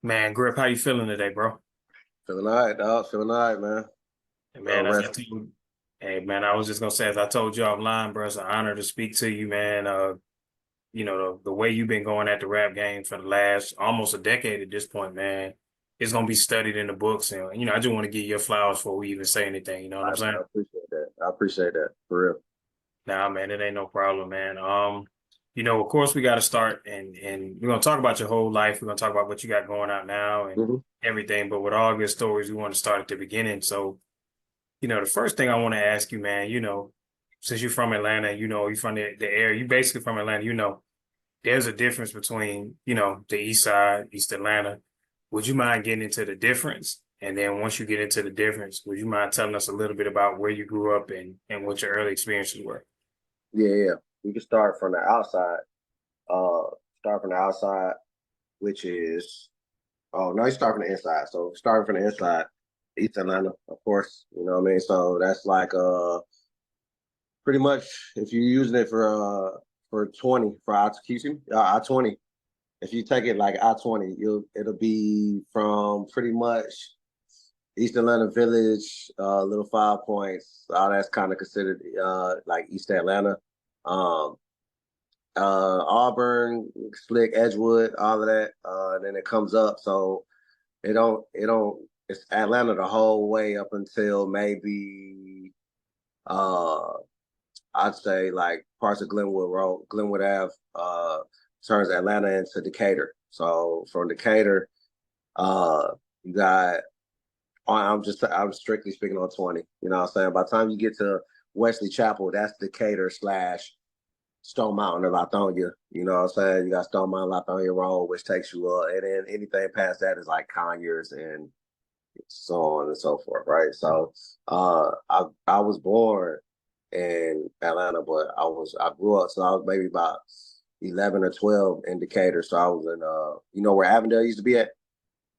Man, Grip, how you feeling today, bro? Feeling all right, dog. Feeling all right, man. And Well man, as I rested. told hey man, I was just gonna say, as I told you offline, bro, it's an honor to speak to you, man. The way you've been going at the rap game for the last almost a decade at this point, man, it's gonna be studied in the books. And I just want to give you your flowers before we even say anything. You know what All I'm right, man. saying? I appreciate that. I appreciate that for real. Nah, man, it ain't no problem, man. Of course we gotta start and we're gonna talk about your whole life. We're gonna talk about what you got going out now and Hmm. everything, but with all good stories, we want to start at the beginning. So the first thing I want to ask you, man, since you're from Atlanta, you're from the area, you basically from Atlanta, there's a difference between, the East Side, East Atlanta. Would you mind getting into the difference? And then once you get into the difference, would you mind telling us a little bit about where you grew up and what your early experiences were? Yeah, yeah. We can start from the outside. Uh, start from the outside, which is oh no, you start from the inside. So starting from the inside, East Atlanta, of course. You know what I mean? So that's like pretty much if you're using it for 20 for I-20. If you take it like I-20, it'll be from pretty much East Atlanta Village, Little Five Points, all that's kind of considered like East Atlanta. Um, Auburn, Slick, Edgewood, all of that. And then it comes up. So it's Atlanta the whole way up until maybe uh I'd say like parts of Glenwood Road, Glenwood Ave, turns Atlanta into Decatur. So from Decatur, you got I'm strictly speaking on 20. You know what I'm saying? By the time you get to Wesley Chapel, that's Decatur slash Stone Mountain or Lithonia. You know what I'm saying? You got Stone Mountain, Lithonia Road, which takes you and then anything past that is like Conyers and so on and so forth, right? So I was born in Atlanta, but I grew up, so I was maybe about 11 or 12 in Decatur. So I was in you know where Avondale used to be at?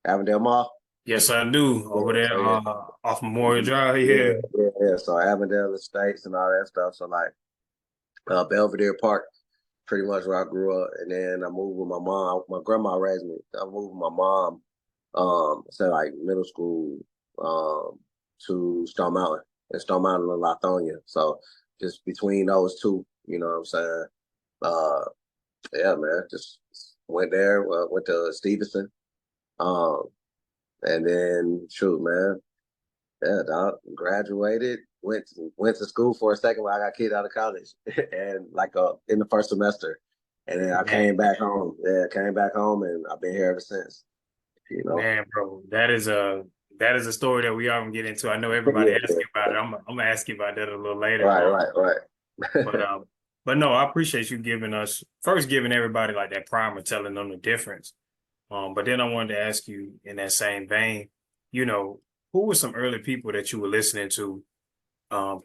Avondale Mall. Yes, I do. Yeah, Over there so yeah. off Memorial Drive Yeah, here. yeah, yeah. So Avondale Estates and all that stuff. So like Belvedere Park, pretty much where I grew up. And then I moved with my mom. My grandma raised me. I moved with my mom, say like middle school, to Stone Mountain and Stone Mountain and Lithonia. So just between those two, you know what I'm saying? Uh, yeah, man, just went there, went to Stevenson. Um, and then shoot, man. Yeah, dog. Graduated, went to school for a second while I got kicked out of college, and like in the first semester, and then I Man, came back home. Yeah, came back home, and I've been here ever since. You know. man, bro, that is a story that we all gonna get into. I know everybody Yeah, asks yeah. you about it. I'm gonna ask you about that a little later. Right, right, But right. um, but no, I appreciate you giving everybody like that primer, telling them the difference. But then I wanted to ask you in that same vein, you know, who were some early people that you were listening to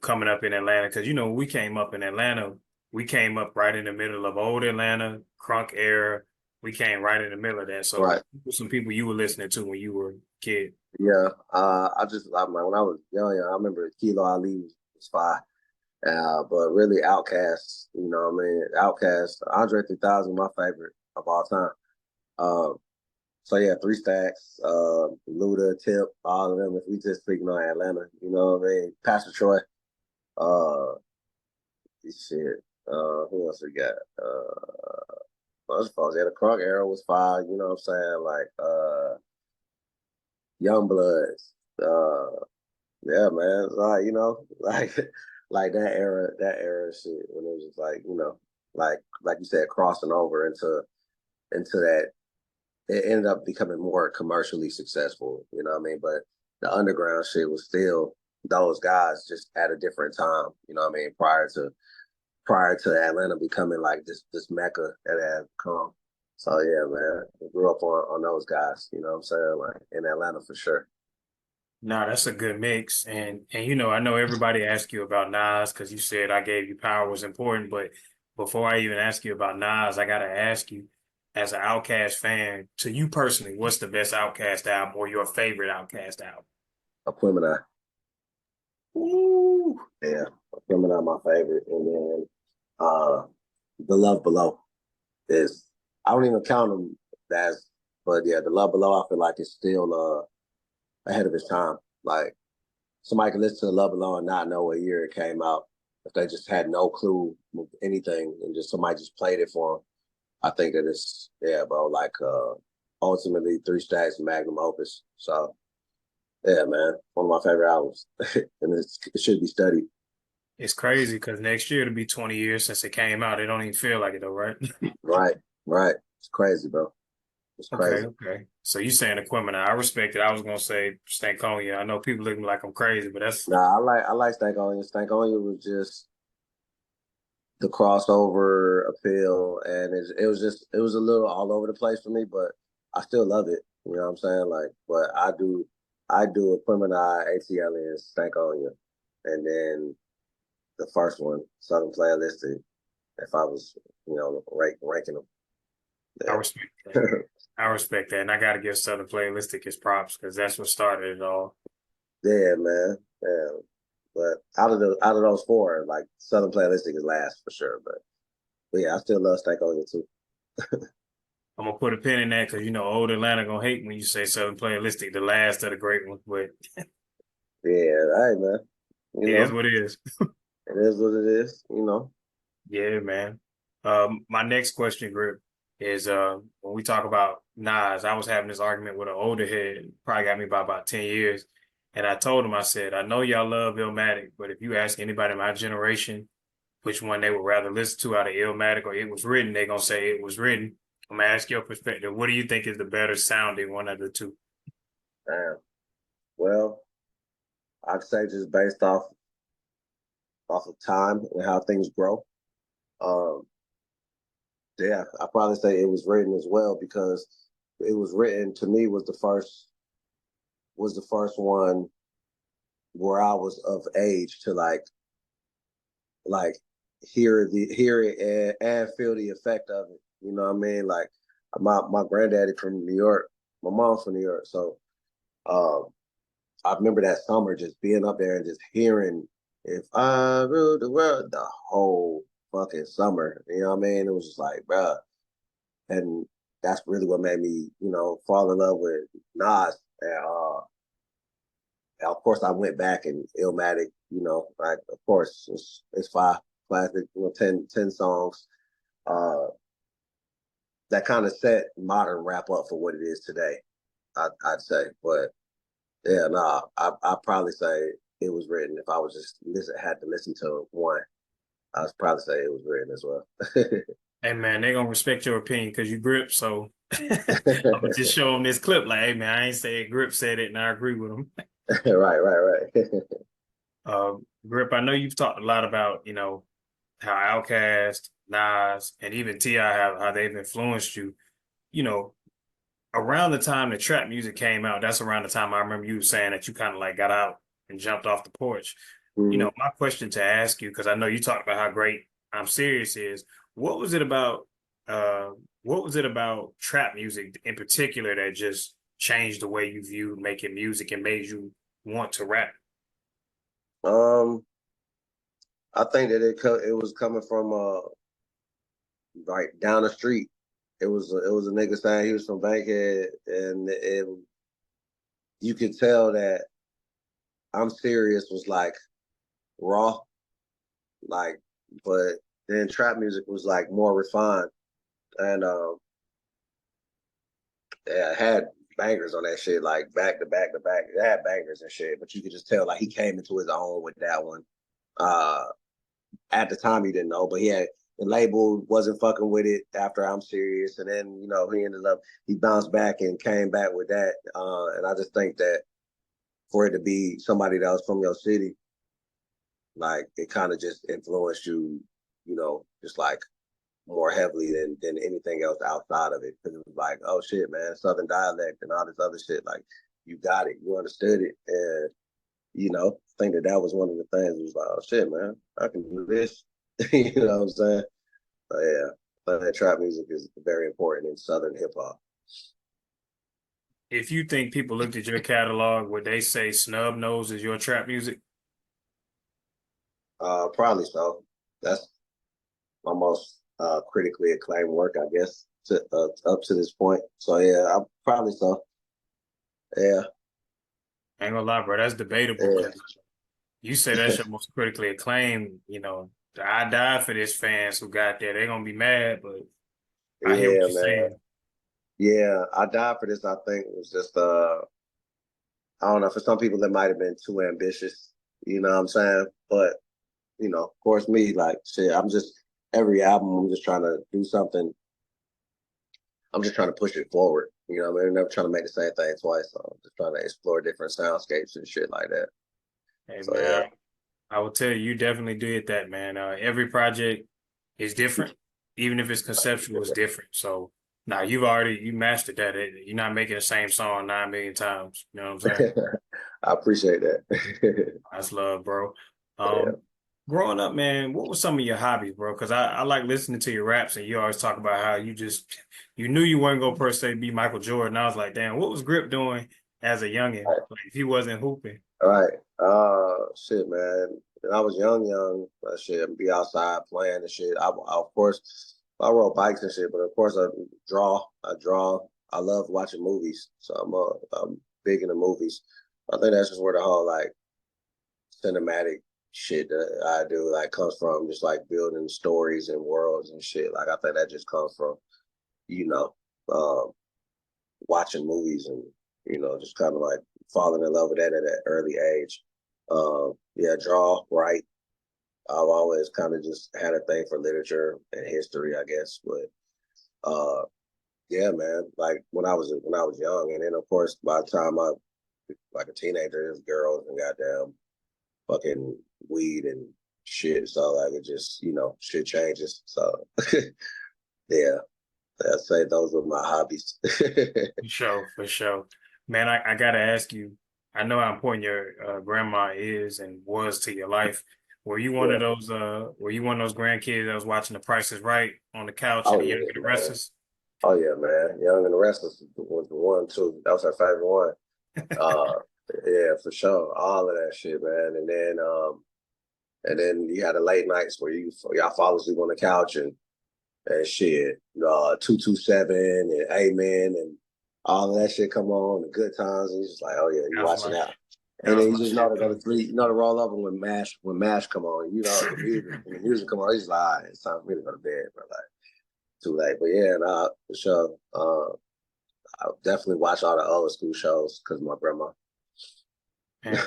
coming up in Atlanta? Because when we came up in Atlanta, we came up right in the middle of old Atlanta, crunk era. We came right in the middle of that. So Right. who were some people you were listening to when you were a kid? Yeah. When I was young, I remember Kilo Ali was fire. But really Outkast, you know what I mean? Outkast, Andre 3000, my favorite of all time. Um, So yeah, Three Stacks, Luda, Tip, all of them. If we just speaking on Atlanta, you know what I mean? Pastor Troy, uh, shit. Who else we got? Most folks. Yeah, the Crunk era was fire. You know what I'm saying? Like Young Bloods. Yeah, man. It's like like like that era of shit when it was just like like you said, crossing over into that. It ended up becoming more commercially successful, you know what I mean? But the underground shit was still those guys just at a different time, you know what I mean, prior to Atlanta becoming like this mecca that it had become. So yeah, man, I grew up on those guys, you know what I'm saying? Like in Atlanta for sure. No, that's a good mix. And I know everybody asked you about Nas because you said I gave you power was important, but before I even ask you about Nas, I gotta ask you, as an Outkast fan, to you personally, what's the best Outkast album or your favorite Outkast album? Aquemini, Ooh, yeah, Aquemini my favorite. And then uh The Love Below is I don't even count them as But yeah, the Love Below, I feel like it's still ahead of its time. Like somebody can listen to Love Below and not know what year it came out if they just had no clue with anything and just somebody just played it for them. I think that it's yeah, bro. Like ultimately, Three Stacks magnum opus. So yeah, man, one of my favorite albums, and it should be studied. It's crazy because next year it'll be 20 years since it came out. It don't even feel like it though, right? Right, right. It's crazy, bro. It's Okay, crazy. okay. So you saying equipment? I respect it. I was gonna say Stankonia. I know people look at me like I'm crazy, but that's Nah, I like Stankonia. Stankonia was just the crossover appeal, and it was a little all over the place for me, but I still love it. You know what I'm saying? Like, but I do Equimini, ATL, and Stankonia, and then the first one, Southern Playalistic. If I was, ranking them, I respect that. yeah, I respect that, and I got to give Southern Playalistic his props because that's what started it all. yeah, man, yeah. But out of those four, like Southern Playalistic is last for sure. But yeah, I still love Stankonia too. I'm gonna put a pin in that because you know old Atlanta gonna hate when you say Southern Playalistic, the last of the great ones, but Yeah, all right, man. You it is know, what it is. it is what it is. Yeah, man. My next question, Grip, is when we talk about Nas, I was having this argument with an older head, probably got me by about 10 years. And I told him, I said, I know y'all love Illmatic, but if you ask anybody in my generation which one they would rather listen to out of Illmatic or It Was Written, they're gonna say It Was Written. I'm gonna ask your perspective. What do you think is the better sounding one of the two? Damn. Well, I'd say just based off of time and how things grow. Um, yeah, I probably say It Was Written as well because It Was Written to me was the first one where I was of age to like hear it and feel the effect of it. You know what I mean? Like my granddaddy from New York, my mom's from New York, so um, I remember that summer just being up there and just hearing "If I Rule the World" the whole fucking summer. You know what I mean? It was just like, bruh, and that's really what made me, fall in love with Nas. And of course, I went back and Illmatic. Like of course, it's five classic, 10 songs. Uh, that kind of set modern rap up for what it is today. I'd say, but yeah, nah, I'd probably say It Was Written. If I was just had to listen to one, I'd probably say It Was Written as well. Hey man, they gonna respect your opinion because you Grip. So I'm gonna just show them this clip. Like, hey man, I ain't say it. Grip said it, and I agree with him. Right, right, right. Grip, I know you've talked a lot about how Outkast, Nas, and even T.I. have how they've influenced you. You know, around the time the trap music came out, that's around the time I remember you saying that you kind of like got out and jumped off the porch. Mhm. My question to ask you, because I know you talked about how great I'm Serious is, what was it about uh what was it about trap music in particular that just changed the way you viewed making music and made you want to rap? Um, I think that it was coming from right down the street. It was a nigga saying he was from Bankhead, and you could tell that I'm Serious was like raw, like, but then trap music was like more refined, and yeah, it had bangers on that shit, like back to back to back. It had bangers and shit, but you could just tell like he came into his own with that one. Uh, at the time he didn't know, but the label wasn't fucking with it after I'm Serious, and then he bounced back and came back with that. And I just think that for it to be somebody that was from your city, like it kind of just influenced you, just like more heavily than anything else outside of it. Because it was like, oh shit, man, Southern dialect and all this other shit. Like you got it, you understood it, and I think that was one of the things. It was like, oh shit, man, I can do this. You know what I'm saying? But yeah, but that trap music is very important in Southern hip hop. If you think people looked at your catalog, would they say Snub Nose is your trap music? Probably so. That's my most critically acclaimed work, I guess. to up to this point. So yeah, I probably so. Yeah, I ain't gonna lie, bro. That's debatable yeah, because you say that's your most critically acclaimed. The I died for this fans who got there. They're gonna be mad, but I hear what yeah, you're man. saying. Yeah, I died for this. I think it was just I don't know. For some people, that might have been too ambitious. You know what I'm saying? But of course, me like shit. I'm just every album. I'm just trying to do something. I'm just trying to push it forward. You know what I mean? I'm never trying to make the same thing twice. So I'm just trying to explore different soundscapes and shit like that. Hey So yeah. man, I will tell you, you definitely did that, man. Every project is different, even if it's conceptual, it's different. So now you mastered that. You're not making the same song 9 million times. You know what I'm saying? I appreciate that. That's love, bro. Yeah. Um, Growing up, man, what were some of your hobbies, bro? Because I like listening to your raps, and you always talk about how you knew you weren't gonna per se be Michael Jordan. I was like, damn, what was Grip doing as a youngin? Like, if he wasn't hooping. All right. Shit, man. When I was young, shit, be outside playing and shit. Of course, I rode bikes and shit, but of course, I draw. I draw. I love watching movies, so I'm big into movies. I think that's just where the whole like cinematic shit that I do like comes from, just like building stories and worlds and shit. Like I think that just comes from you know, um, watching movies and just kind of like falling in love with that at an early age. Yeah, draw, write. I've always kind of just had a thing for literature and history, I guess. But yeah, man, like when I was young, and then of course by the time I like a teenager, there's girls and goddamn fucking weed and shit. So like it just shit changes. So yeah, I'd say those were my hobbies. For sure, for sure. Man, I gotta ask you, I know how important your grandma is and was to your life. Yeah. Were you one of those grandkids that was watching The Price is Right on the couch and Oh the Young yeah, and the man. Restless? Oh yeah, man. Young and the Restless was the one too. That was her favorite one. Uh, yeah, for sure. All of that shit, man. And then you had the late nights where y'all fall asleep on the couch and shit. 227 and Amen and all of that shit come on. The good times. And you're just like, oh yeah, you That was watching my that. that And was then you my just know shit to go to too. sleep. You know to roll up when Mash come on. The music when the music come on. It's just like, all right, it's time for me to go to bed. But like too late. But yeah, nah, for sure. I definitely watch all the old school shows because of my grandma. And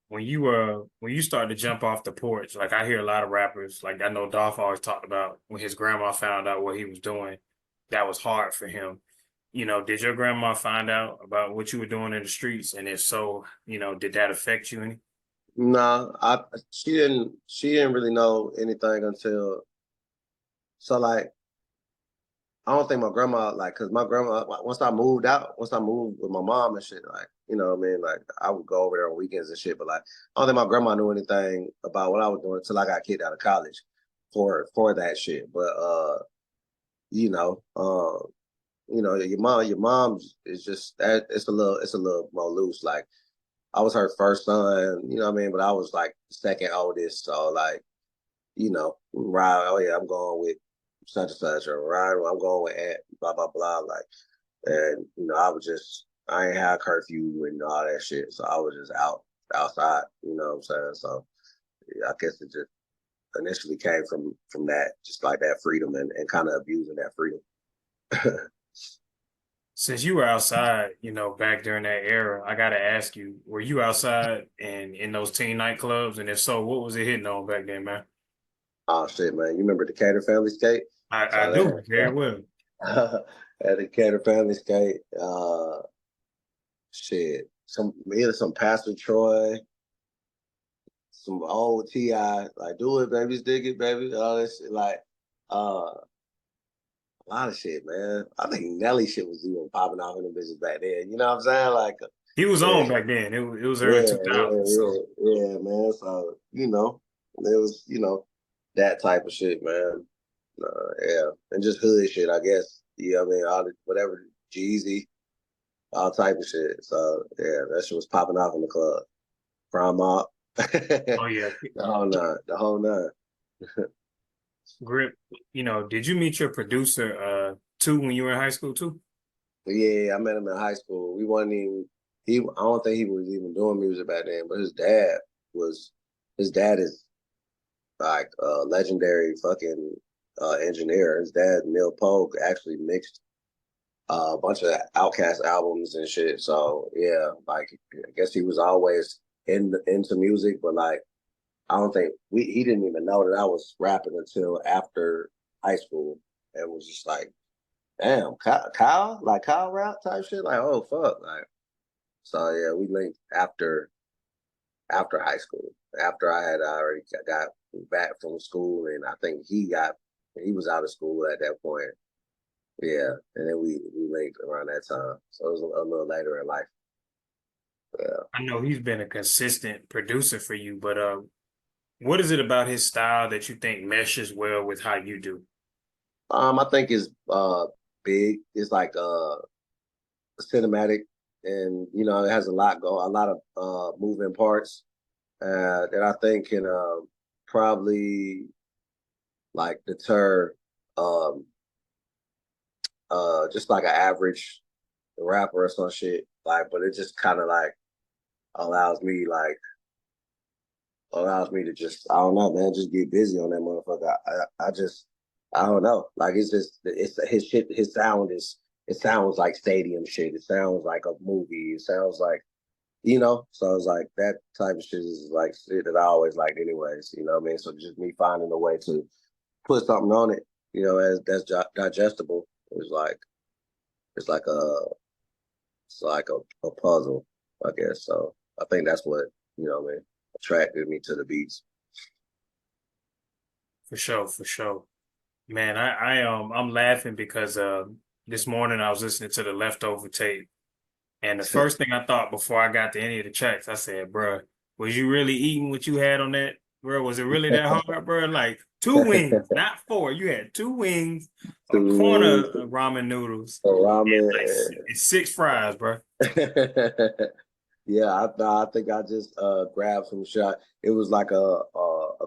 when you started to jump off the porch, like I hear a lot of rappers, like I know Dolph always talked about when his grandma found out what he was doing, that was hard for him. Did your grandma find out about what you were doing in the streets? And if so, did that affect you any? Nah, she didn't really know anything until so like I don't think my grandma like because my grandma once I moved with my mom and shit, like, what I mean? Like I would go over there on weekends and shit, but like I don't think my grandma knew anything about what I was doing until I got kicked out of college for that shit. But you know, your mom is just that it's a little more loose. Like I was her first son, you know what I mean? But I was like second oldest. So like, right, oh yeah, I'm going with such and such, or right, I'm going with Aunt, blah, blah, blah. Like, and I ain't had curfew and all that shit. So I was just outside, you know what I'm saying? So yeah, I guess it just initially came from that, just like that freedom and kind of abusing that freedom. Since you were outside, back during that era, I gotta ask you, were you outside and in those teen nightclubs? And if so, what was it hitting on back then, man? Oh shit, man. You remember the Cater family skate? I So do very well. at the Cater family skate, shit. Either some Pastor Troy, some old T.I., like do it, baby, stick it, baby, all that shit. Like a lot of shit, man. I think Nelly shit was even popping off in the business back then. You know what I'm saying? Like He was yeah, on back then. It was early yeah, 2000s. So man. So, it was, that type of shit, man. Yeah. And just hood shit, I guess. Yeah, I mean, all the, whatever, Jeezy, all type of shit. So, yeah, that shit was popping off in the club. Prime up. oh The yeah. whole nine. The whole nine. Grip, did you meet your producer too when you were in high school too? But yeah, I met him in high school. We wasn't even he. I don't think he was even doing music back then. But was. His dad is like a legendary fucking engineer. His dad, Neil Pogue, actually mixed a bunch of Outkast albums and shit. So yeah, like I guess he was always into music, but like I don't think he didn't even know that I was rapping until after high school, and was just like, damn, Kyle, like Kyle rap type shit, like oh fuck, like so yeah, we linked after high school, after I had already got back from school, and I think he was out of school at that point. Yeah, and then we linked around that time, so it was a little later in life. Yeah. I know he's been a consistent producer for you, but what is it about his style that you think meshes well with how you do? I think it's big. It's like cinematic, and it has a lot of moving parts that I think can probably like deter um just like an average rapper or some shit. Like, but it just kind of like allows me like allows me to just I don't know, man, just get busy on that motherfucker. I just I don't know. Like it's his shit. His sound is it sounds like stadium shit. It sounds like a movie. It sounds like So it's like that type of shit is like shit that I always liked anyways. You know what I mean? So just me finding a way to put something on it, as that's digestible is like it's like a puzzle, I guess. So I think that's what what I mean, attracted me to the beats. For sure, for sure. Man, I'm laughing because this morning I was listening to the leftover tape, and the first thing I thought before I got to any of the tracks, I said, "Bruh, was you really eating what you had on that, bro? Was it really that hard, bro? Like two wings, not four. You had two wings, a corner To of ramen noodles, and ramen. like six fries, bro." Yeah, I think I just grabbed some shit. It was like a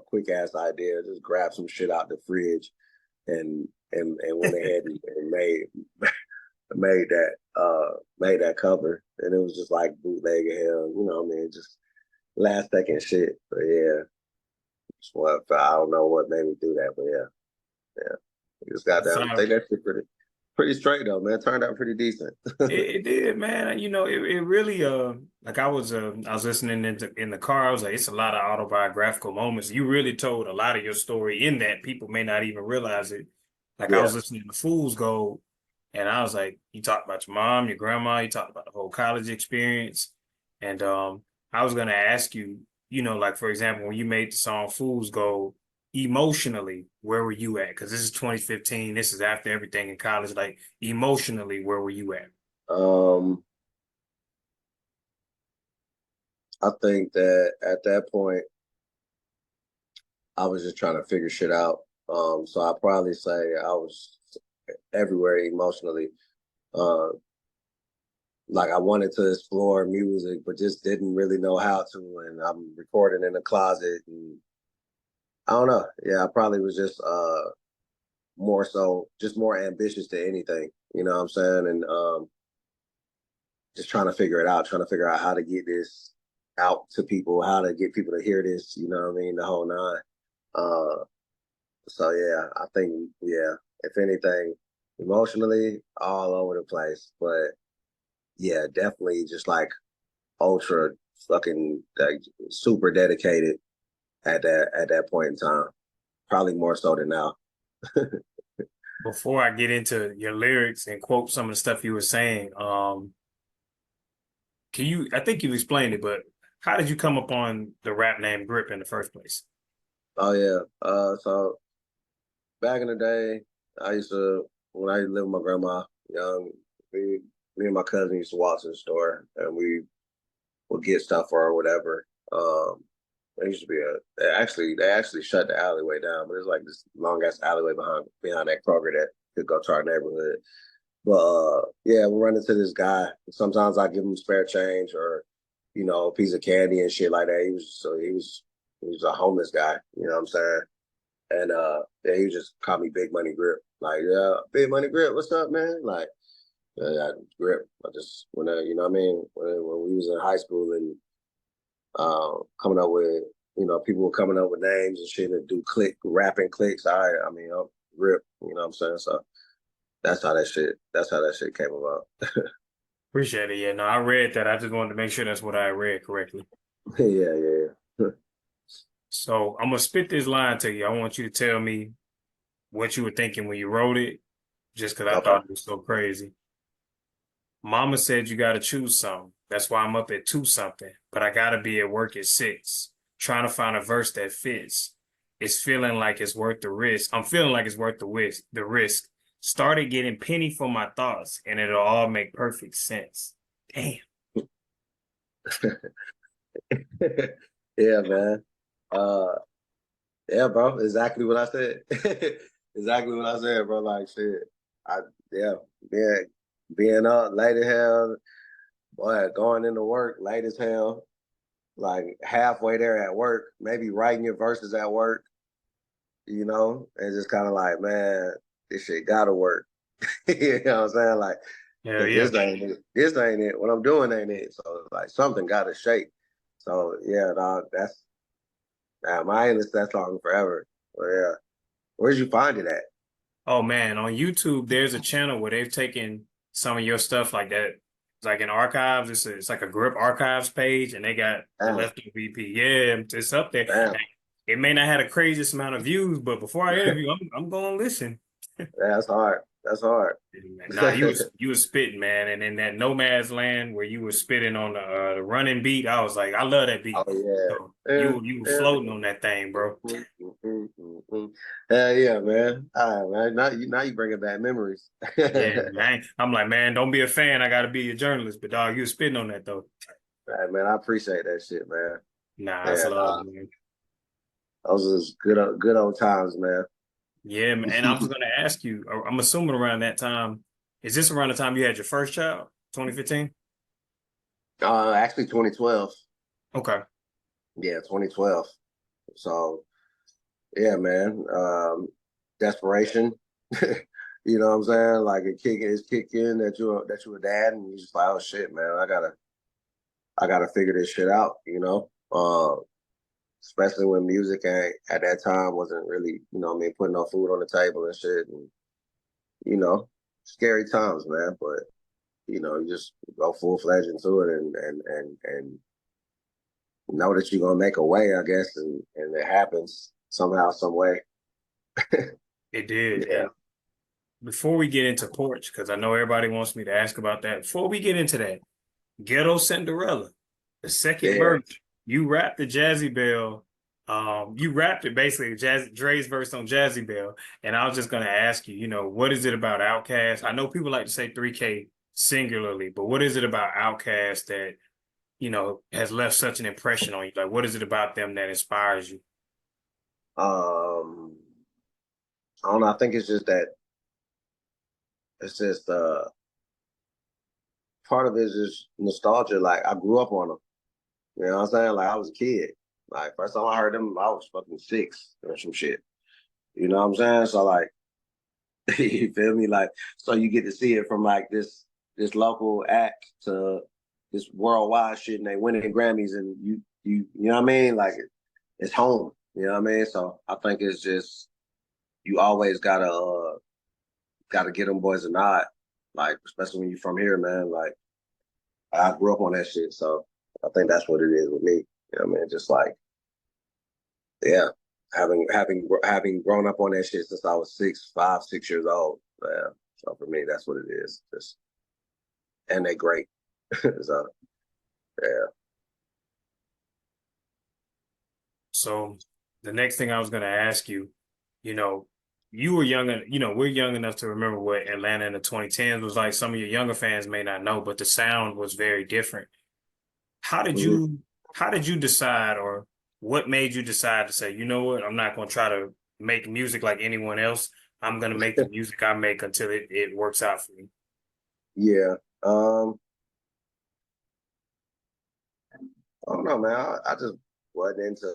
quick ass idea. Just grab some shit out the fridge and went ahead and made that cover. And it was just like bootleg hell, what I mean, just last second shit. But yeah, just what I don't know what made me do that, but yeah, yeah. We just got down. I So think that shit pretty straight though, man. Turned out pretty decent. it did, man. It really like I was listening in the car. I was like, it's a lot of autobiographical moments. You really told a lot of your story in that. People may not even realize it. Like I Yeah. was listening to Fool's Gold, and I was like, you talked about your mom, your grandma, you talked about the whole college experience. And I was gonna ask you, like for example, when you made the song Fool's Gold, emotionally, where were you at? Because this is 2015. This is after everything in college. Like emotionally, where were you at? Um, I think that at that point I was just trying to figure shit out. So I probably say I was everywhere emotionally. Uh, like I wanted to explore music, but just didn't really know how to. And I'm recording in the closet, and I don't know. Yeah, I probably was just more so, just more ambitious to anything. You know what I'm saying? And just trying to figure it out, trying to figure out how to get this out to people, how to get people to hear this. You know what I mean? The whole nine. Uh, So yeah, I think yeah, if anything, emotionally all over the place. But yeah, definitely just like ultra fucking like super dedicated at that point in time. Probably more so than now. Before I get into your lyrics and quote some of the stuff you were saying, I think you've explained it, but how did you come upon the rap name Grip in the first place? Oh yeah. So back in the day, I used to when I lived with my grandma, young, we, me and my cousin used to walk to the store and we would get stuff for her or whatever. There used to be they actually shut the alleyway down, but it's like this long ass alleyway behind that Kroger that could go to our neighborhood. But yeah, we run into this guy. Sometimes I give him spare change or a piece of candy and shit like that. He was a homeless guy. You know what I'm saying? And yeah, he just called me Big Money Grip. Like, yeah, Big Money Grip, what's up, man? Like, yeah, Grip. I just when you know what I mean, when we was in high school and coming up with, people were coming up with names and shit and do rapping clicks. I mean, I'm Grip, you know what I'm saying? So that's how that shit came about. Appreciate it. Yeah, no, I read that. I just wanted to make sure that's what I read correctly. Yeah, yeah. So I'm gonna spit this line to you. I want you to tell me what you were thinking when you wrote it, just because I Okay. thought it was so crazy. Mama said you gotta choose something. That's why I'm up at 2 something, but I gotta be at work at 6, trying to find a verse that fits. It's feeling like it's worth the risk. I'm feeling like it's worth the risk. Started getting penny for my thoughts, and it'll all make perfect sense. Damn. Yeah, man. Uh, yeah, bro. Exactly what I said. Exactly what I said, bro. Like shit. I yeah, being being up late as hell, boy, going into work late as hell, like halfway there at work, maybe writing your verses at work, and just kind of like, man, this shit gotta work. You know what I'm saying? Like, Hell because yeah. this ain't it. This ain't it. What I'm doing ain't it. So like something gotta shake. So yeah, dog, that's my list that song forever. Well, yeah. Where'd you find it at? Oh man, on YouTube, there's a channel where they've taken some of your stuff like that. It's like in archives. It's like a grip archives page, and they got the Damn, leftover VP. Yeah, it's up there. damn. It may not have the craziest amount of views, but before I interview, I'm going to listen. That's hard. That's hard. Nah, you was spitting, man, and in that Nomad's Land where you were spitting on the running beat, I was like, I love that Oh beat. yeah. So Yeah, you were yeah. floating on that thing, bro. Hell yeah, man. All right, man. Now you bringing back memories. Yeah, All man. I'm like, man, don't be a fan. I got to be a journalist. But dog, you was spitting on that though. right, man. I appreciate that shit, man. Nah, it's Yeah, love, man. those was good old times, man. Yeah, man. And I was gonna ask you, I'm assuming around that time, is this around the time you had your first child, 2015? Actually 2012. Okay. Yeah, 2012. So yeah, man. Desperation. You know what I'm saying? Like it's kick in that you're a dad and you're just like, oh shit, man, I gotta figure this shit out, especially when music at that time wasn't really, putting no food on the table and shit and you know, scary times, man. But you just go full fledged into it and know that you're gonna make a way, I guess, and it happens somehow, some way. It did. Yeah. And before we get into Porch, because I know everybody wants me to ask about that, before we get into that, Ghetto Cinderella, the second Yeah. verse, you rapped the Jazzy Bell. You rapped it basically, Dre's verse on Jazzy Bell. And I was just gonna ask you, what is it about Outkast? I know people like to say 3K singularly, but what is it about Outkast that, has left such an impression on you? Like, what is it about them that inspires you? Um, I don't know. I think it's just that it's just part of it is just nostalgia. Like I grew up on them. You know what I'm saying? Like I was a kid. Like first time I heard them, I was fucking 6 or some shit. You know what I'm saying? So like, you feel me? Like, so you get to see it from like this local act to this worldwide shit, and they winning Grammys, and you know what I mean? Like it's home. You know what I mean? So I think it's just you always gotta get them boys a nod. Like especially when you're from here, man. Like I grew up on that shit, so I think that's what it is with me. You know what I mean? Just like yeah, having grown up on that shit since I was 6 years old. Yeah. So for me, that's what it is. Just and they great. So yeah. So the next thing I was gonna ask you, you know, you were young, we're young enough to remember what Atlanta in the 2010s was like. Some of your younger fans may not know, but the sound was very different. How did Mhm. you how did you decide, or what made you decide to say, you know what, I'm not gonna try to make music like anyone else. I'm gonna make the music I make until it works out for me. Yeah. I don't know, man. I just wasn't into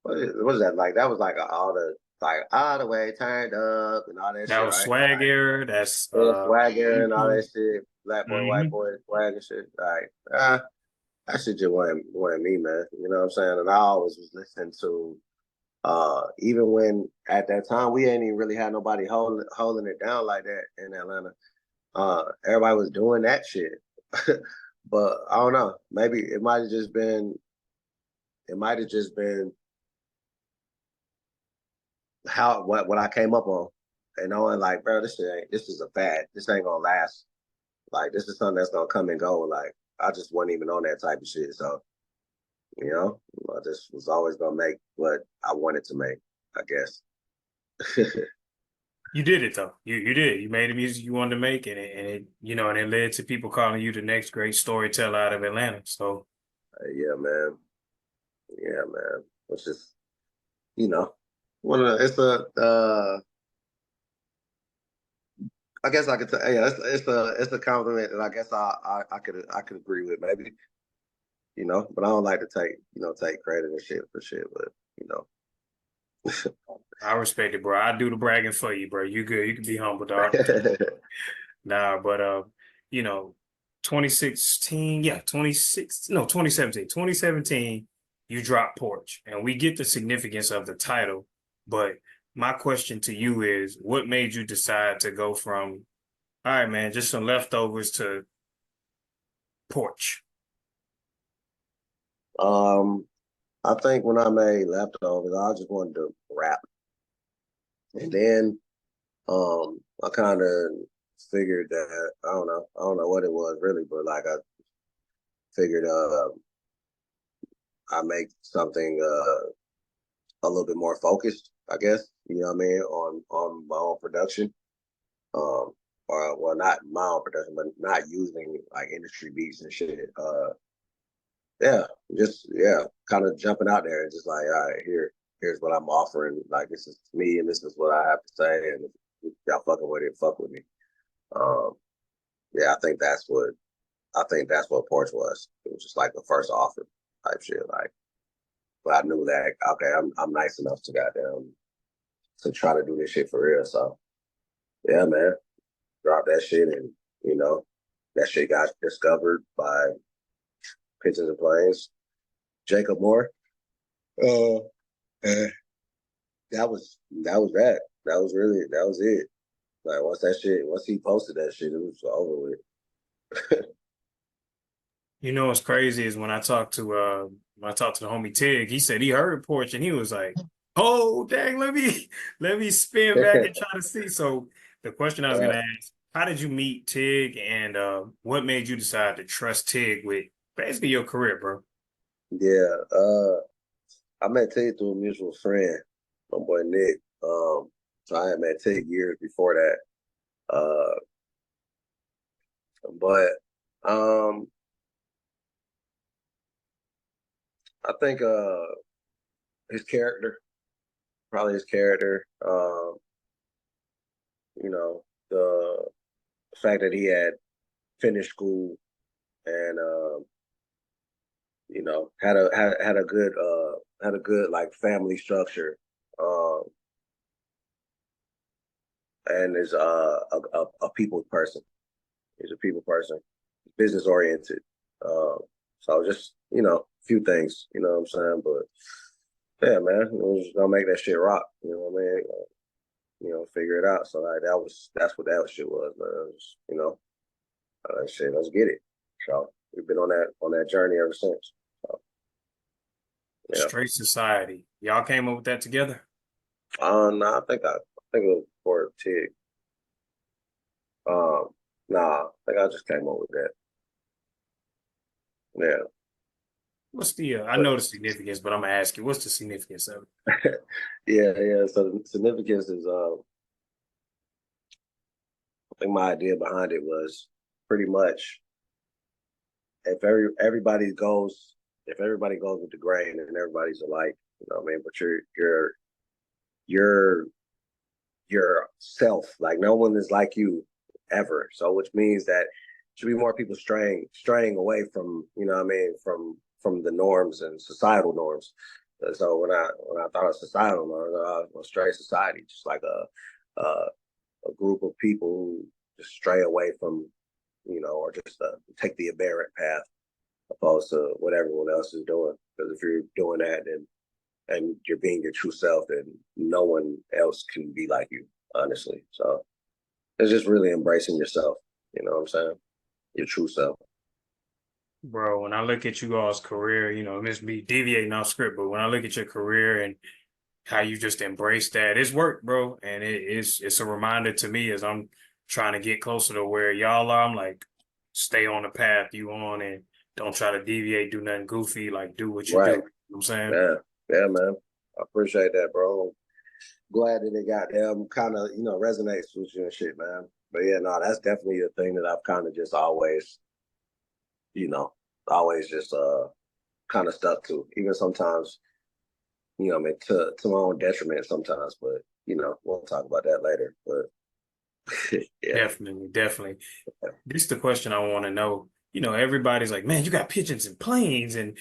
what is that like? That was like all the like all the way turned up and all that That shit, was right? Swag Like Era. That's yeah, swagger and all Future. that shit. Black boy, white Hmm. boy, swag and shit. Like that shit just wasn't me, man. You know what I'm saying? And I always was listening to even when at that time we ain't even really had nobody holding it down like that in Atlanta. Everybody was doing that shit. But I don't know. Maybe it might have just been how what I came up on. And knowing like, bro, this is a fad. This ain't gonna last. Like this is something that's gonna come and go. Like I just wasn't even on that type of shit. So, you know, I just was always gonna make what I wanted to make, I guess. You did it though. You did. You made the music you wanted to make, and it and it led to people calling you the next great storyteller out of Atlanta. So Yeah, man. Yeah, man. Which is, you know, it's a I guess I could say, yeah, it's a compliment that I guess I could agree with maybe, but I don't like to take credit and shit for shit, but you know. I respect it, bro. I do the bragging for you, bro. You good. You can be humble, dog. Nah, but 2016, yeah, 26, no, 2017. 2017, you dropped Porch, and we get the significance of the title. But my question to you is, what made you decide to go from, all right, man, just some leftovers to Porch? um, I think when I made leftovers, I just wanted to rap, and then I kind of figured that I don't know what it was really, but like I figured I make something a little bit more focused, I guess. You know what I mean on my own production. Or well, not my own production, but not using like industry beats and shit. Yeah, just yeah, kind of jumping out there and just like, all right, here's what I'm offering. Like this is me, and this is what I have to say, and if y'all fucking with it, fuck with me. Um, yeah, I think that's what Porch was. It was just like the first offer type shit. Like, but I knew that okay, I'm nice enough to goddamn to try to do this shit for real. So yeah, man, drop that shit, and you know that shit got discovered by Pigeons and Planes, Jacob Moore. Uh, and that. That was it. Like once he posted that shit, it was over with. You know what's crazy is when I talked to the homie Tig, he said he heard Porch and he was like, "Oh, dang, let me spin back and try to see." So the question I was uh, gonna ask, how did you meet Tig and what made you decide to trust Tig with basically your career, bro? yeah, I met Tig through a mutual friend, my boy Nick. So I had met Tig years before that. But um, I think his character, probably his character. You know, the fact that he had finished school and had a good like family structure, um, and is a people person. He's a people person, business oriented. So just a few things, you know what I'm saying. But yeah, man, we're just gonna make that shit rock. You know what I mean? Figure it out. So like that's what that shit was, man. It was, shit, let's get it. So we've been on that journey ever since. So yeah. Straight Society. Y'all came up with that together? No, I think it was for TIG. Um, nah, I think I just came up with that. Yeah, What's the I but know the significance, but I'm gonna ask you, what's the significance of it? yeah. So the significance is, I think my idea behind it was pretty much if everybody goes with the grain and everybody's alike, you know what I mean. But you're yourself. Like no one is like you ever. So which means that should be more people straying away from, you know what I mean, from the norms and societal norms. So when I thought of societal norms, I was straight society, just like a group of people who just stray away from, or just take the aberrant path opposed to what everyone else is doing. Because if you're doing that and you're being your true self, then no one else can be like you, honestly. So it's just really embracing yourself. You know what I'm saying? Your true self. Bro, when I look at you all's career, this me deviating off script, but when I look at your career and how you just embrace that, it's work, bro. And it's a reminder to me as I'm trying to get closer to where y'all are. I'm like, stay on the path you on and don't try to deviate, do nothing goofy, like do what you do. You Right. know what I'm saying? Yeah. Yeah, man. I appreciate that, bro. Glad that it got them kind of, resonates with you and shit, man. But yeah, no, that's definitely a thing that I've kind of just always, you know, always just kind of stuck to. Even sometimes, I mean, to my own detriment sometimes, but we'll talk about that later. But yeah. Definitely, definitely. This is the question I want to know. Everybody's like, man, you got pigeons and planes, and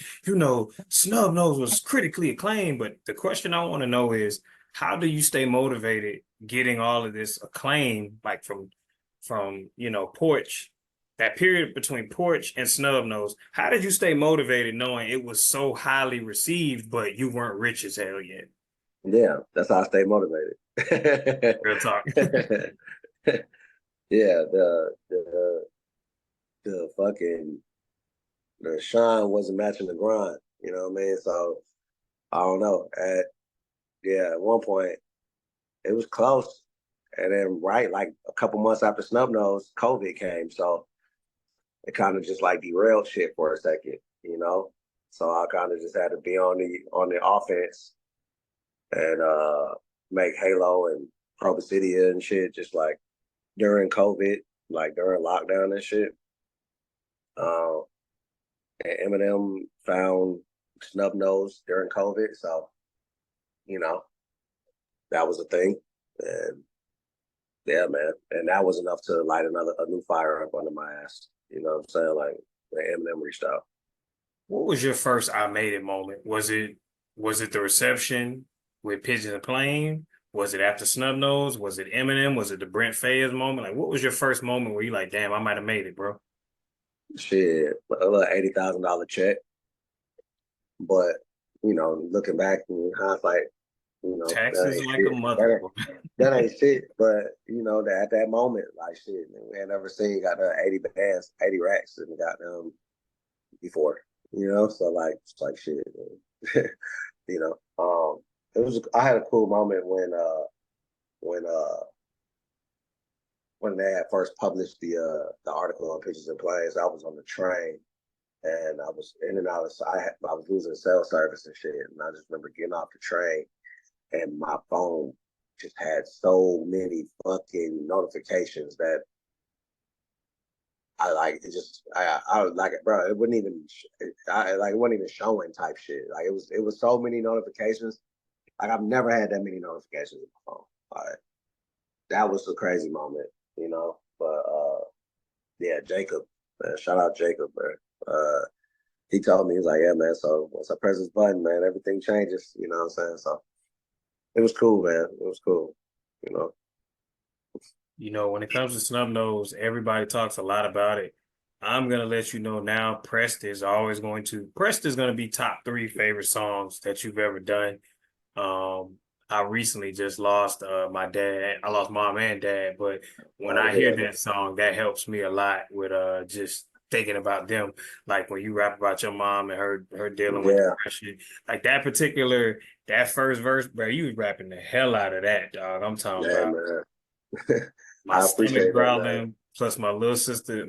Snub Nose was critically acclaimed. But the question I want to know is, how do you stay motivated getting all of this acclaim, like from Porch, that period between Porch and Snub Nose? How did you stay motivated knowing it was so highly received, but you weren't rich as hell yet? Yeah, that's how I stay motivated. Real talk. Yeah, the fucking the shine wasn't matching the grind. You know what I mean? So I don't know. At one point it was close, and then right like a couple months after Snub Nose, COVID came. So it kind of just like derailed shit for a second. So I kind of just had to be on the offense and make Halo and Probosidia and shit just like during COVID, like during lockdown and shit. Uh, and Eminem found Snub Nose during COVID, so you know that was a thing, and yeah, man, and that was enough to light a new fire up under my ass. You know what I'm saying? Like when Eminem reached out. What was your first I made it moment? Was it the reception with Pigeon and Plane? Was it after Snub Nose? Was it Eminem? Was it the Brent Faiyaz moment? Like, what was your first moment where you like, damn, I might have made it, bro? Shit, a little $80,000 check, but looking back in hindsight, that Taxes ain't like a shit. mother, boy. That ain't shit. But that at that moment, like shit, man, we had never seen got 80 bands, 80 racks, and got them before. So like it's like shit. you know, it was. I had a cool moment when uh when they had first published the article on Pictures and Planes. I was on the train and I was in and out of. I was losing cell service and shit, and I just remember getting off the train and my phone just had so many fucking notifications that I like it. Just I was like, bro, it wouldn't even. It wasn't even showing type shit. Like it was so many notifications. Like I've never had that many notifications on my phone. Like that was a crazy moment. But yeah, Jacob, man, shout out Jacob, man. He told me, he's like, yeah, man. So once I press this button, man, everything changes. You know what I'm saying? So it was cool, man. It was cool. You know. When it comes to Snub Nose, everybody talks a lot about it. I'm gonna let you know now, Prest is gonna be top three favorite songs that you've ever done. I recently just lost my dad. I lost mom and dad, but when Sorry to I hear hear that. that song, that helps me a lot with just thinking about them. Like when you rap about your mom and her dealing with Yeah, depression, like that first verse, bro, you was rapping the hell out of that, dog. I'm talking yeah, about man. my I stomach appreciate that, man. growling, plus my little sister,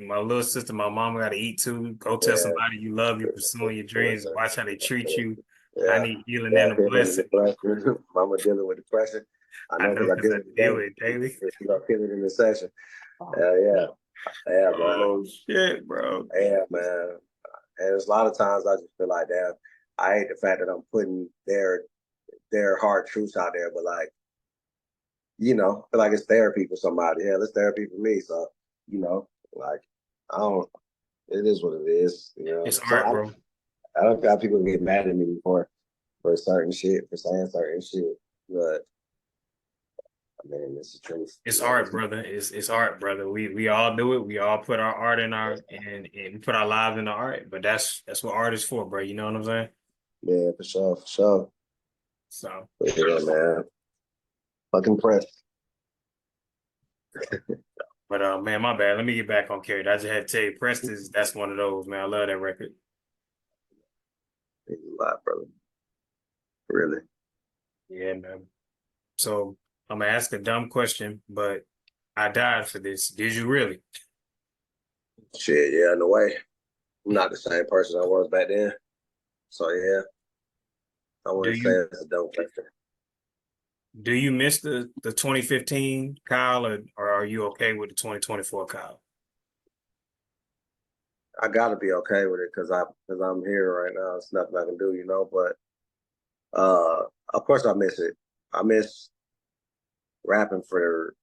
my mama got to eat too. Go tell Yeah, somebody you love, you're pursuing your dreams, and watch how they treat you. I yeah, need healing yeah. and a blessing. Mama dealing with depression. I I know know because I because deal I with it deal daily. with it daily. She gonna feel it in the session. Oh, Yeah, yeah, man. oh shit, bro. Yeah, man. And there's a lot of times I just feel like, damn, I hate the fact that I'm putting their hard truths out there, but like, I feel like it's therapy for somebody. Yeah, it's therapy for me. So, like, I don't. It is what it is. It's So art, bro. I don't got people get mad at me before. for certain shit, for saying certain shit. But I mean, it's the truth. It's art, brother. It's art, brother. We all do it. We all put our art in our and we put our lives in the art. But that's what art is for, bro. You know what I'm saying? Yeah, for sure, for sure. So, But yeah, man. Fucking pressed. but man, my bad. Let me get back on Carrie. I just had to tell you, Preston's that's one of those, man. I love that record. Thanks a lot, brother. Really. Yeah, man. So I'm gonna ask a dumb question, but I died for this. Did you really? Shit, yeah, in a way. I'm not the same person I was back then. So yeah, I Do wouldn't say you it's a dumb question. do you miss the 2015 Kyle, or are you okay with the 2024 Kyle? I gotta be okay with it because I'm here right now. It's nothing I can do, you know. But uh, of course I miss it. I miss rapping for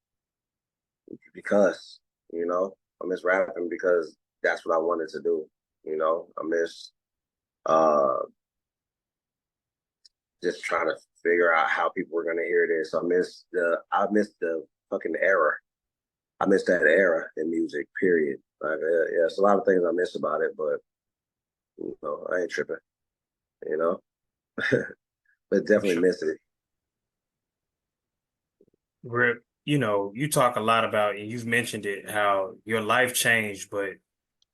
because you know I miss rapping because that's what I wanted to do. You know, I miss uh just trying to figure out how people were gonna hear this. I miss the fucking era. I miss that era in music. Period. Like yeah, it's a lot of things I miss about it, but you know, I ain't tripping. You know, but For definitely sure. miss it. Grip, you talk a lot about, and you've mentioned it, how your life changed, but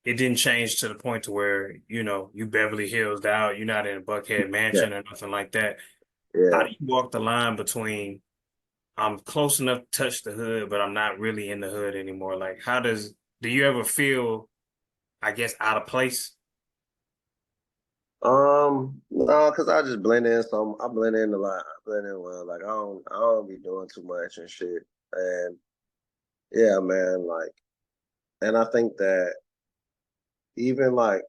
it didn't change to the point to where, you Beverly Hills out, you're not in a Buckhead Yeah, mansion or nothing like that. How yeah. do you walk the line between I'm close enough to touch the hood, but I'm not really in the hood anymore? Like, do you ever feel, I guess, out of place? No, because I just blend in. So I blend in a lot. I blend in well. Like I don't be doing too much and shit. And yeah, man. Like, and I think that even like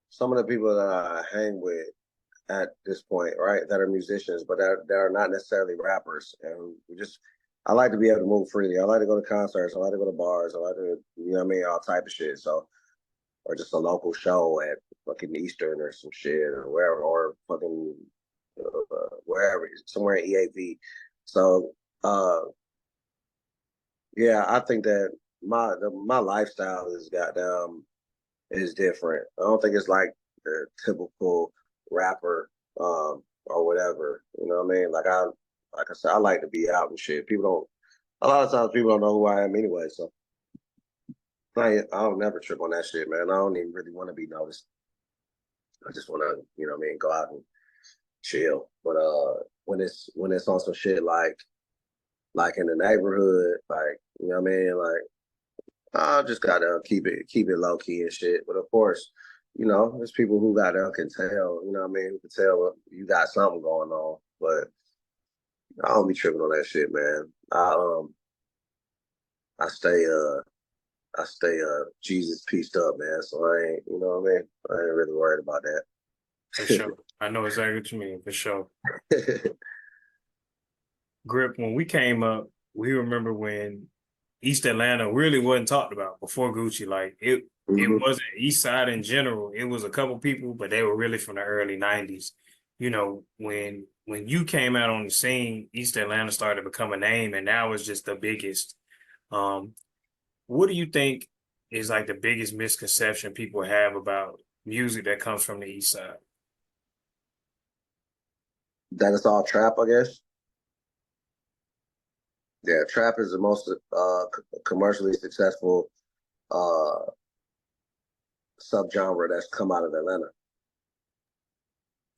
some of the people that I hang with at this point, right, that are musicians, but that are not necessarily rappers, and we just. I like to be able to move freely. I like to go to concerts. I like to go to bars. I like to, you know what I mean, all type of shit. So or just a local show at fucking Eastern or some shit or wherever, or fucking wherever, somewhere in EAV. So yeah, I think that my lifestyle is goddamn is different. I don't think it's like the typical rapper or whatever. You know what I mean? Like I said, I like to be out and shit. People don't. A lot of times people don't know who I am anyway. So I don't never trip on that shit, man. I don't even really want to be noticed. I just want to, you know what I mean, go out and chill. But when it's on some shit like in the neighborhood, like you know what I mean, like I just gotta keep it low key and shit. But of course, you know, there's people who can tell, you know what I mean, who can tell you got something going on. But I don't be tripping on that shit, man. I stay I stay Jesus pieced up, man. So I ain't, you know what I mean? I ain't really worried about For that. sure. I know exactly what you mean, for sure. Grip, when we came up, we remember when East Atlanta really wasn't talked about before Gucci. Like it hmm wasn't Eastside in general. It was a couple people, but they were really from the early 90s. When you came out on the scene, East Atlanta started to become a name, and now it's just the biggest. Um, what do you think is like the biggest misconception people have about music that comes from the East Side? That it's all trap, I guess. Yeah, trap is the most commercially successful uh subgenre that's come out of Atlanta.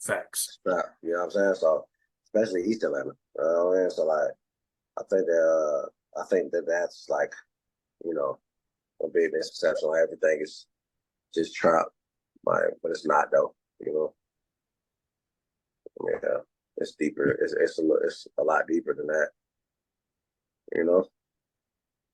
Facts. Trap, you know what I'm saying? So especially East Atlanta. And so like I think that that's like, you know, a big misconception. Like everything is just trap. Like, but it's not though, you know. Yeah. It's deeper. It's a lot deeper than that, you know?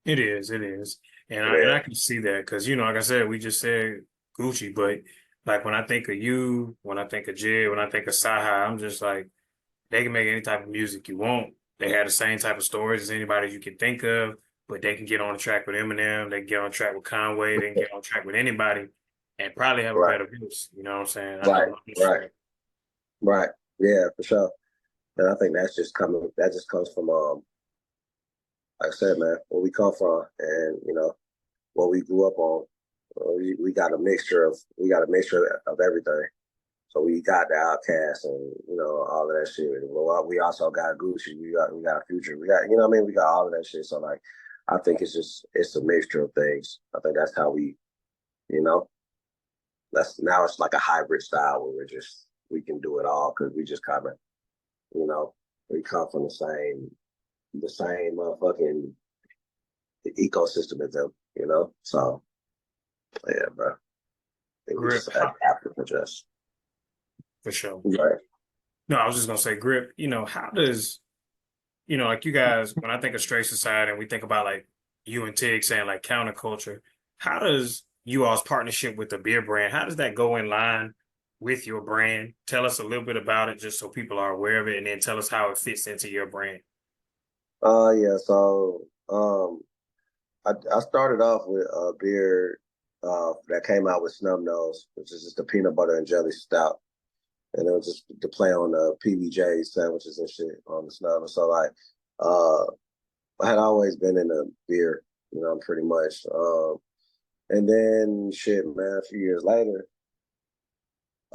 It is, it is. And I Yeah. can see that because, like I said, we just said Gucci, but like when I think of you, when I think of Jid, when I think of Saha, I'm just like, they can make any type of music you want. They have the same type of stories as anybody you can think of, but they can get on a track with Eminem, they can get on a track with Conway, they can get on a track with anybody and probably have a Right. better voice. You know what I'm saying? I know Right. my Right. shit. Right. Yeah, for sure. And I think that's just coming. That just comes from like I said, man, where we come from, and what we grew up on. We got a mixture of everything. So we got the Outkast and all of that shit. Well, we also got Gucci. We got Future. We got what I mean. We got all of that shit. So like, I think it's a mixture of things. I think that's how you know that's now it's like a hybrid style where we can do it all because we just kind of you know we come from the same motherfucking ecosystem as them. So yeah, bro. I think we Grip, just adapt and adjust. for sure. Right. No, I was just gonna say, Grip, how does, like you guys, when I think of Straight Society and we think about like you and Tig saying like counterculture, how does you all's partnership with the beer brand, how does that go in line with your brand? Tell us a little bit about it just so people are aware of it, and then tell us how it fits into your brand. Yeah. So I started off with a beer that came out with Snub Nose, which is just a peanut butter and jelly stout, and it was just to play on the PBJ sandwiches and shit on the snub. So like, uh, I had always been in a beer, pretty much. And then shit, man, a few years later,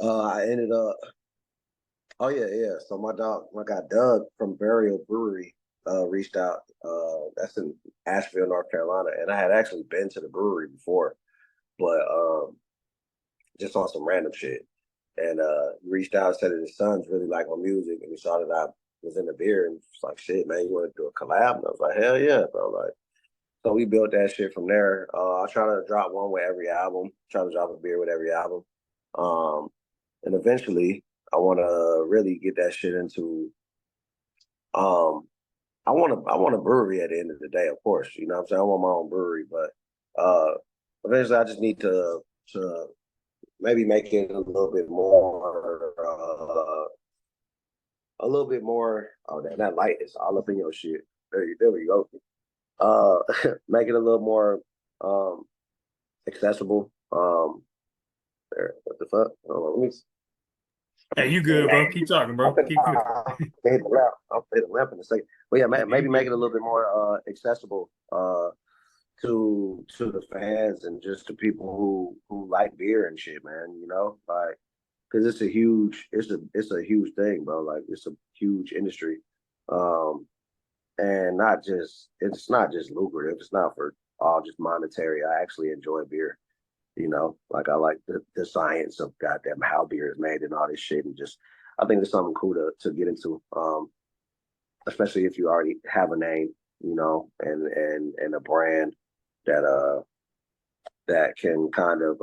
I ended up. Oh yeah, yeah. So my guy Doug from Burial Brewery, reached out. That's in Asheville, North Carolina, and I had actually been to the brewery before, but just on some random shit. And he reached out and said that his sons really like my music, and he saw that I was in the beer, and was like, "Shit, man, you want to do a collab?" And I was like, "Hell yeah, bro!" Like, so we built that shit from there. I try to drop one with every album. Try to drop a beer with every album, um, and eventually, I want to really get that shit into. Um, I want a brewery at the end of the day, of course. You know what I'm saying? I want my own brewery, but uh, eventually, I just need to maybe make it a little bit more. Oh, that light is all up in your shit. There we go. Make it a little more accessible. There, what the fuck? Let me. Hey, you good, bro? Keep talking, bro. Keep cooking. I'll play the lamp in a second. But yeah, Yeah, you maybe make good. it a little bit more accessible to the fans and just to people who like beer and shit, man. Like because it's a huge thing, bro. Like it's a huge industry, um, and it's not just lucrative. It's not for all just monetary. I actually enjoy beer. Like I like the science of goddamn how beer is made and all this shit, and just I think it's something cool to get into, especially if you already have a name, and a brand that that can kind of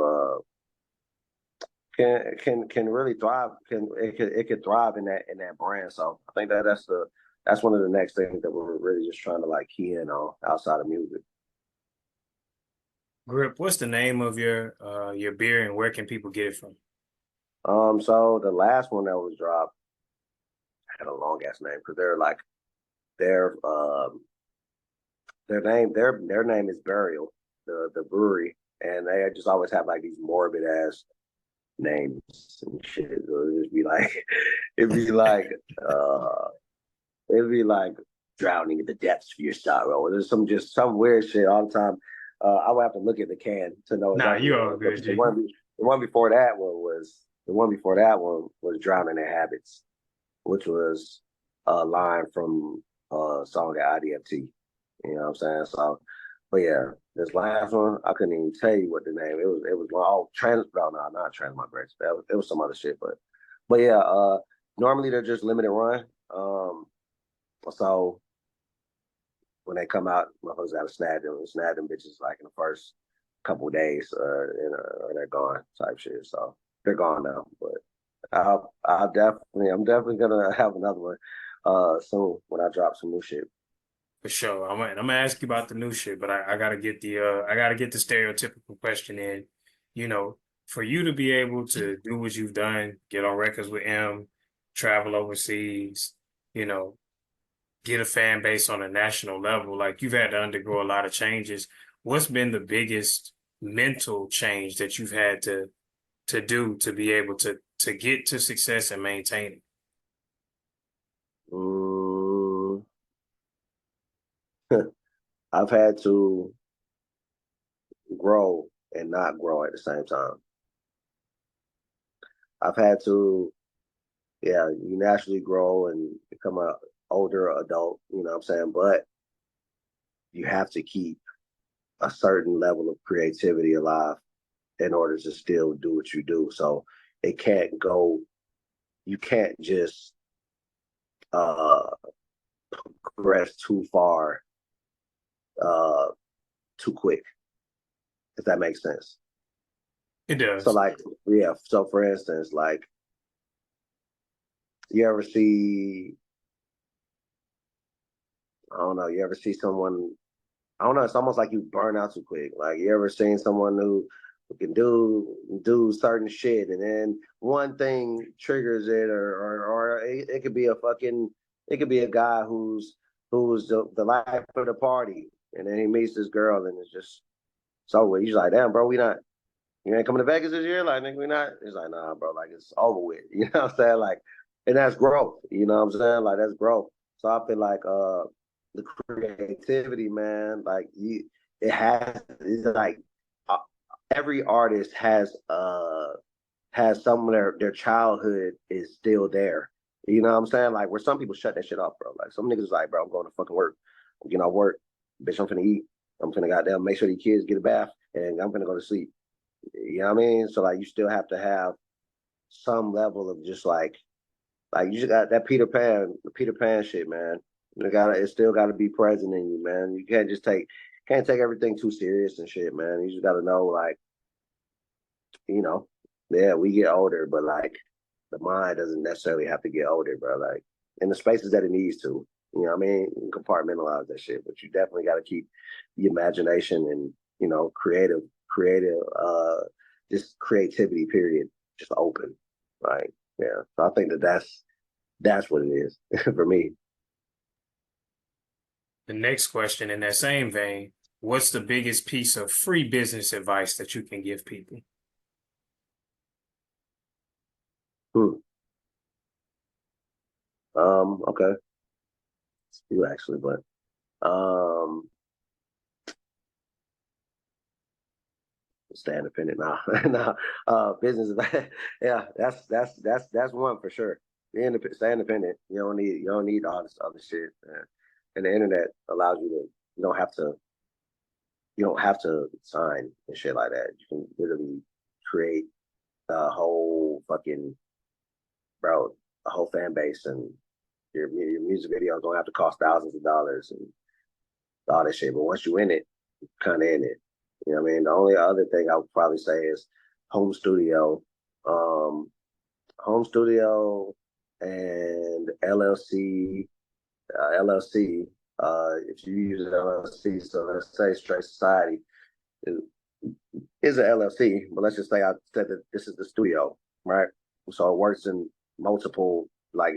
can really thrive. It could thrive in that brand. So I think that's one of the next things that we're really just trying to like key in on outside of music. Grip, what's the name of your beer and where can people get it from? So the last one that was dropped had a long ass name because their their name is Burial, the brewery, and they just always have like these morbid ass names and shit. So it'd be like uh it'd be like drowning in the depths of your sorrow. There's some weird shit all the time. I would have to look at the can to know Nah, exactly you what it all was. But good, the G. one before that one was Drowning in Habits, which was a line from a song at IDFT. You know what I'm saying? So, but yeah, this last one, I couldn't even tell you what the name. It was all trans. No, not Transmigration. It was some other shit. But yeah. Normally they're just limited run. So when they come out, motherfuckers gotta snag them bitches like in the first couple of days, or they're gone type shit. So they're gone now. But I'm definitely gonna have another one soon when I drop some new shit. For sure. I'm gonna ask you about the new shit, but I gotta get the stereotypical question in. You know, for you to be able to do what you've done, get on records with M, travel overseas, you know, get a fan base on a national level, like you've had to undergo a lot of changes. What's been the biggest mental change that you've had to do to be able to get to success and maintain it? Mm, I've had to grow and not grow at the same time. I've had to, yeah, you naturally grow and become a older adult, you know what I'm saying? But you have to keep a certain level of creativity alive in order to still do what you do. So it can't go, you can't just uh progress too far uh too quick, if that makes sense. It So does. like, yeah, so for instance, like you ever see, I don't know, you ever see someone, I don't know, it's almost like you burn out too quick. Like you ever seen someone who can do certain shit and then one thing triggers it, or it could be a fucking, it could be a guy who's the life of the party, and then he meets this girl and it's just so he's like, damn bro, we not, you ain't coming to Vegas this year? Like, nigga, we not. It's like, nah, bro, like it's over with. You know what I'm saying? Like, and that's growth. You know what I'm saying? Like that's growth. So I feel like the creativity, man, like it has, it's like uh, every artist has some of their childhood is still there. You know what I'm saying? Like where some people shut that shit off, bro. Like some niggas like, bro, I'm going to fucking work. You know, work, bitch, I'm finna eat. I'm finna goddamn make sure these kids get a bath and I'm finna go to sleep. You know what I mean? So like you still have to have some level of just like you just got that Peter Pan shit, man. It still gotta be present in you, man. You can't take everything too serious and shit, man. You just gotta know like, you know, yeah, we get older, but like the mind doesn't necessarily have to get older, bro. Like in the spaces that it needs to. You know what I mean? You can compartmentalize that shit, but you definitely gotta keep the imagination and, you know, creative just creativity period just open. Like, yeah. So I think that's what it is for me. The next question in that same vein, what's the biggest piece of free business advice that you can give people? Hmm. Okay. You actually, but um stay independent now. Now, business, yeah, that's one for sure. Stay independent. You don't need all this other shit. Man. And the internet allows you to. You don't have to. You don't have to sign and shit like that. You can literally create a whole fucking bro, a whole fan base, and your music videos don't have to cost thousands of dollars and all that shit. But once you in it, kind of in it. You know what I mean? The only other thing I would probably say is home studio, um, home studio, and LLC. LLC. If you use an LLC, so let's say Straight Society is an LLC, but let's just say I said that this is the studio, right? So it works in multiple like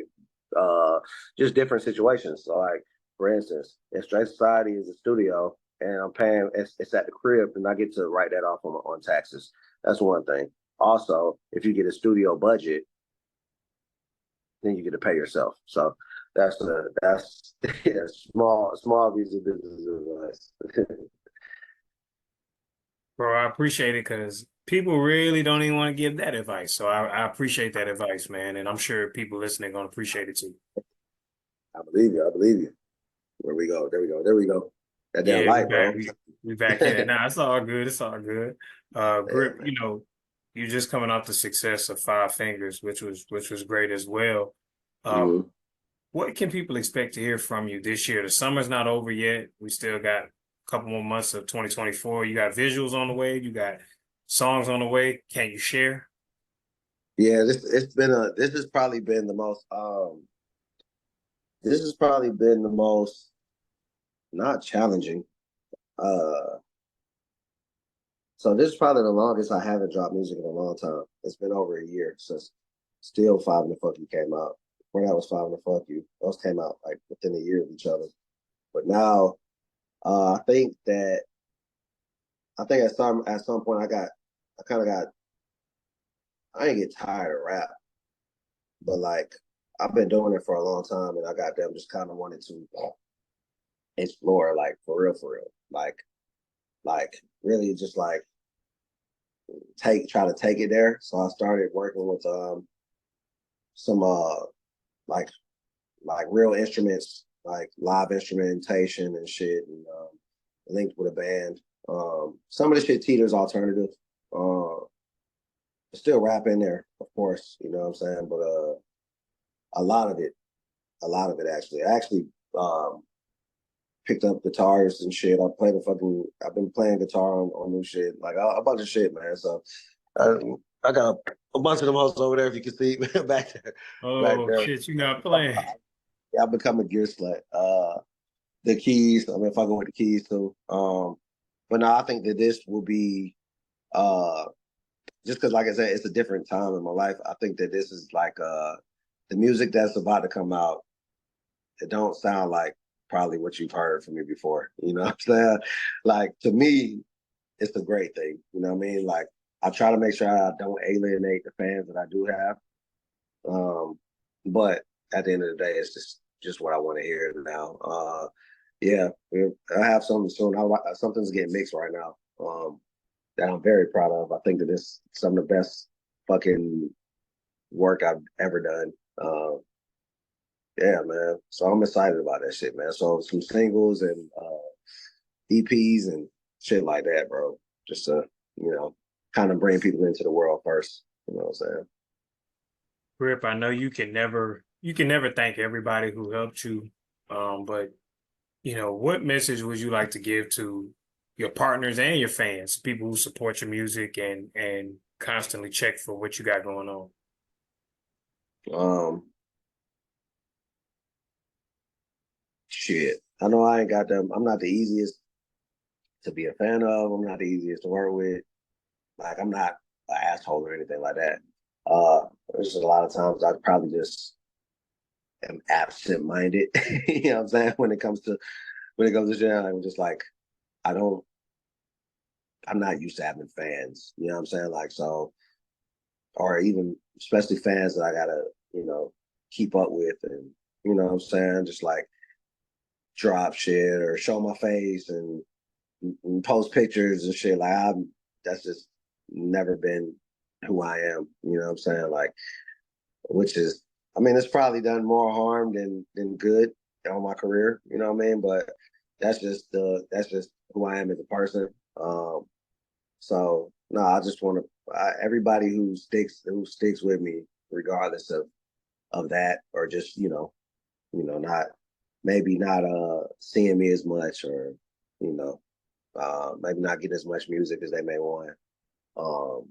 uh just different situations. So like for instance, if Straight Society is a studio and I'm paying it's at the crib and I get to write that off on taxes. That's one thing. Also, if you get a studio budget, then you get to pay yourself. So that's yeah, small piece of business advice. Bro, I appreciate it because people really don't even want to give that advice. So I appreciate that advice, man. And I'm sure people listening are going to appreciate it too. I believe you. I believe you. Where we go? There we go. There we go. That damn Yeah, we light, back. bro. We back in it. Nah, it's all good. It's all good. Grip, Yeah. you know, you just coming off the success of Five Fingers, which was great as well. Uh, Mhm. what can people expect to hear from you this year? The summer's not over yet. We still got a couple more months of 2024. You got visuals on the way. You got songs on the way. Can you share? Yeah, this has probably been the most this has probably been the most not challenging. Uh so this is probably the longest I haven't dropped music in a long time. It's been over a year since still Five and the Fuck You came out. Before that was Five and the Fuck You. Those came out like within a year of each other. But now I think at some point I kind of got I didn't get tired of rap, but like I've been doing it for a long time, and I got them just kind of wanted to explore, like for real, like really just like try to take it there. So I started working with some like real instruments, like live instrumentation and shit, and linked with a band. Some of the shit teeters alternative. Still rap in there, of course, you know what I'm saying, but a lot of it, actually. I actually picked up guitars and shit. I've been playing guitar on new shit, like a bunch of shit, man. So I got a bunch of them hoes over there, if you can see back there, back Oh there. shit, you not playing. Yeah, I've become a gear slut. The keys, I've been fucking with the keys too. But no, I think that this will be uh just because, like I said, it's a different time in my life. I think that this is like the music that's about to come out. It don't sound like probably what you've heard from me before. You know what I'm saying? Like, to me, it's a great thing. You know what I mean? Like, I try to make sure I don't alienate the fans that I do have. But at the end of the day, it's just what I want to hear now. Yeah, I have something soon. Something's getting mixed right now. That I'm very proud of. I think that this is some of the best fucking work I've ever done. Yeah, man. So I'm excited about that shit, man. So some singles and EPs and shit like that, bro. Just to, you know, kind of bring people into the world first. You know what I'm saying? Grip, I know you can never thank everybody who helped you. But what message would you like to give to your partners and your fans, people who support your music and constantly check for what you got going on? Um, Shit. I know I ain't got them. I'm not the easiest to be a fan of. I'm not the easiest to work with. Like, I'm not an asshole or anything like that. There's just a lot of times I probably just am absent-minded. You know what I'm saying? When it comes to shit, I'm just like, I don't. I'm not used to having fans. You know what I'm saying? Like, so, or even especially fans that I gotta, keep up with, and you know what I'm saying, just like drop shit or show my face and post pictures and shit. Like, that's just never been who I am. You know what I'm saying? Like, which is, I mean, it's probably done more harm than good on my career. You know what I mean? But that's just who I am as a person. So no, I just want to everybody who sticks with me, regardless of that, or just not maybe not seeing me as much, or you know maybe not getting as much music as they may want. Um,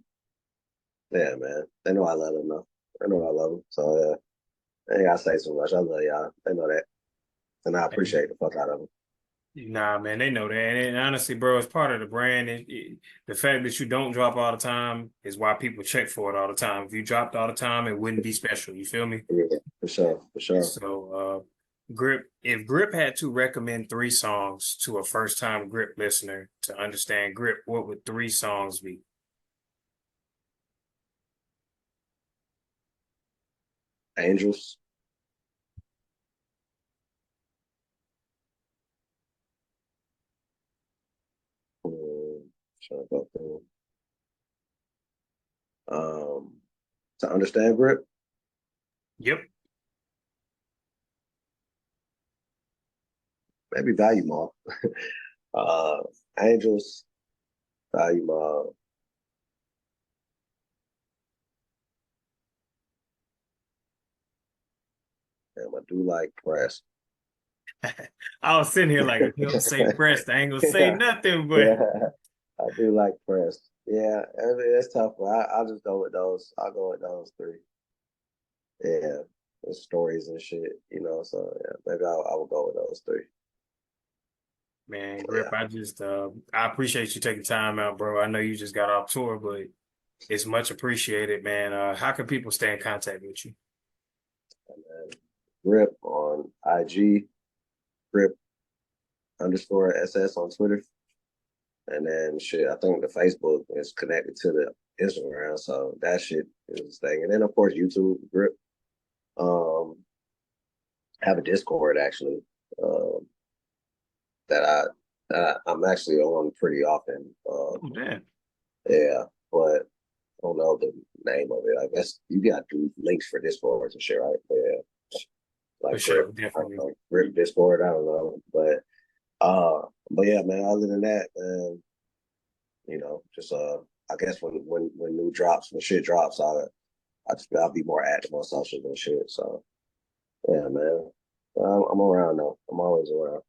yeah, man, they know I love them though. They know I love them. So I ain't gotta say so much. I love y'all. They know that, and I appreciate the fuck out of them. Nah, man, they know that. And honestly, bro, it's part of the brand. The fact that you don't drop all the time is why people check for it all the time. If you dropped all the time, it wouldn't be special. You feel me? Yeah, for sure, for sure. So, if Grip had to recommend three songs to a first-time Grip listener to understand Grip, what would three songs be? Angels. Trying to go through. Um, to understand grip, Yep. maybe value mall. uh, Angels, value mall. Damn, I do like press. I was sitting here like, if you don't say Prest, I ain't gonna say Yeah, nothing, but yeah, I do like press. Yeah, I mean, it's tough, but I'll just go with those. I'll go with those three. Yeah, the stories and shit. So yeah, maybe I will go with those three. man, Grip, Yeah, I appreciate you taking time out, bro. I know you just got off tour, but it's much appreciated, man. How can people stay in contact with you? and then grip on IG, grip underscore SS on Twitter. And then shit, I think the Facebook is connected to the Instagram, so that shit is the thing. And then of course YouTube grip. I have a Discord actually, um, that I'm actually on pretty often. Oh, damn. Yeah, but I don't know the name of it. I guess you got to do links for Discord and shit, right? Yeah, For like sure, grip, I don't definitely. know, grip Discord. I don't know, but yeah, man. Other than that, just I guess when new drops, when shit drops, I'll be more active on social and shit. So yeah, man. I'm around though. I'm always around.